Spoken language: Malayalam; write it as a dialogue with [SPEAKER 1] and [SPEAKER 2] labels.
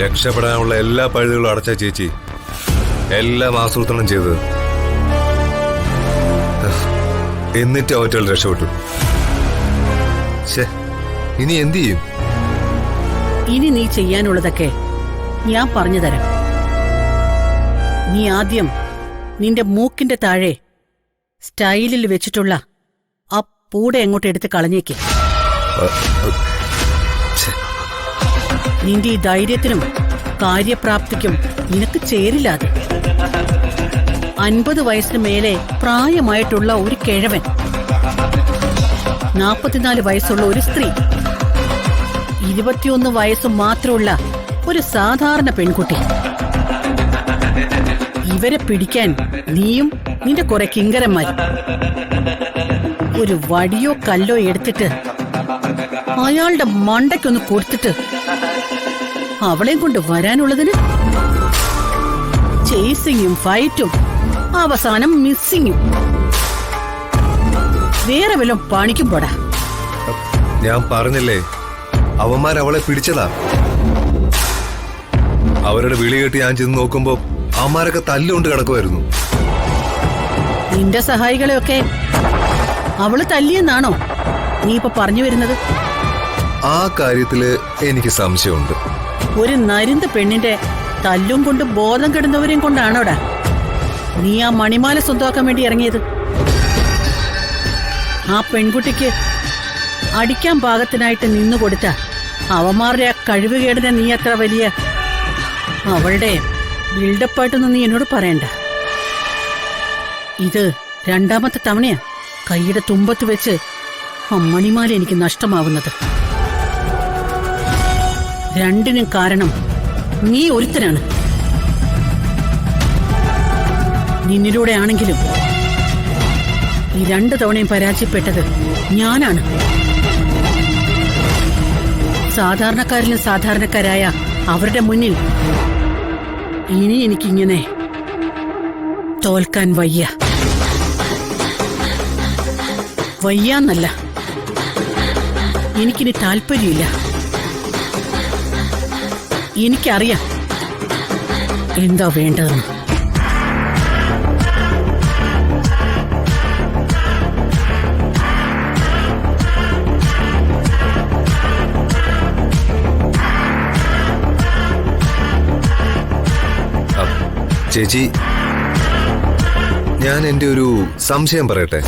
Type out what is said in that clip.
[SPEAKER 1] രക്ഷപ്പെടാനുള്ള എല്ലാ പഴുതുകളും അടച്ച ചേച്ചി എല്ലാം ആസൂത്രണം ചെയ്തത്. എന്നിട്ട് അവറ്റകൾ രക്ഷപ്പെട്ടു. ഇനി എന്തു ചെയ്യും?
[SPEAKER 2] ഇനി നീ ചെയ്യാനുള്ളതൊക്കെ ഞാൻ പറഞ്ഞു തരാം. നീ ആദ്യം നിന്റെ മൂക്കിന്റെ താഴെ സ്റ്റൈലിൽ വെച്ചിട്ടുള്ള ആ പൂട എങ്ങോട്ട് എടുത്ത് കളഞ്ഞേക്ക്. നിന്റെ ഈ ധൈര്യത്തിനും കാര്യപ്രാപ്തിക്കും നിനക്ക് ചേരില്ല അത്. 50 വയസ്സിന് മേലെ പ്രായമായിട്ടുള്ള ഒരു കിഴവൻ, 44 വയസ്സുള്ള ഒരു സ്ത്രീ, 21 വയസ്സ് മാത്രമുള്ള ഒരു സാധാരണ പെൺകുട്ടി. ഇവരെ പിടിക്കാൻ നീയും നിന്റെ കുറെ കിങ്കരന്മാരും ഒരു വടിയോ കല്ലോ എടുത്തിട്ട് അയാളുടെ മണ്ടയ്ക്കൊന്ന് കൊടുത്തിട്ട് അവളെയും കൊണ്ട് വരാനുള്ളതിന് ചേസിങ്ങും ഫൈറ്റും അവസാനം മിസ്സിങ്ങും. വേറെ വല്ലതും പണിക്കും പോടാ.
[SPEAKER 1] ഞാൻ പറഞ്ഞില്ലേ, അവന്മാരവളെ പിടിച്ചതാ. അവരുടെ വിളി കേട്ട് ഞാൻ ചെന്ന് നോക്കുമ്പോ അവന്മാരൊക്കെ തല്ലുകൊണ്ട് കിടക്കുമായിരുന്നു.
[SPEAKER 2] നിന്റെ സഹായികളെയൊക്കെ അവള് തല്ലിയെന്നാണോ നീ ഇപ്പൊ പറഞ്ഞു വരുന്നത്?
[SPEAKER 1] ആ കാര്യത്തില് എനിക്ക് സംശയമുണ്ട്.
[SPEAKER 2] ഒരു നരുന്ത പെണ്ണിന്റെ തല്ലും കൊണ്ട് ബോധം കെടുന്നവരെയും കൊണ്ടാണോടാ നീ ആ മണിമാല സ്വന്തമാക്കാൻ വേണ്ടി ഇറങ്ങിയത്? ആ പെൺകുട്ടിക്ക് അടിക്കാൻ പാകത്തിനായിട്ട് നിന്നുകൊടുത്ത അവന്മാരുടെ ആ കഴിവുകേടിനെ നീ അത്ര വലിയ അവളുടെ ബിൽഡപ്പായിട്ടൊന്നും നീ എന്നോട് പറയണ്ട. ഇത് 2ാമത്തെ തവണയാ കൈയുടെ തുമ്പത്ത് വെച്ച് ആ മണിമാല എനിക്ക് നഷ്ടമാവുന്നത്. രണ്ടിനും കാരണം നീ ഒരുത്തനാണ്. നിന്നിലൂടെ ആണെങ്കിലും ഈ 2 തവണയും പരാജയപ്പെട്ടത് ഞാനാണ്. സാധാരണക്കാരിലും സാധാരണക്കാരായ അവരുടെ മുന്നിൽ ഇനി എനിക്കിങ്ങനെ തോൽക്കാൻ വയ്യാന്നല്ല, എനിക്കിനി താല്പര്യമില്ല. എനിക്കറിയാം എന്താ വേണ്ടതെന്ന്.
[SPEAKER 1] ചേച്ചി, ഞാൻ എന്റെ ഒരു സംശയം പറയട്ടെ.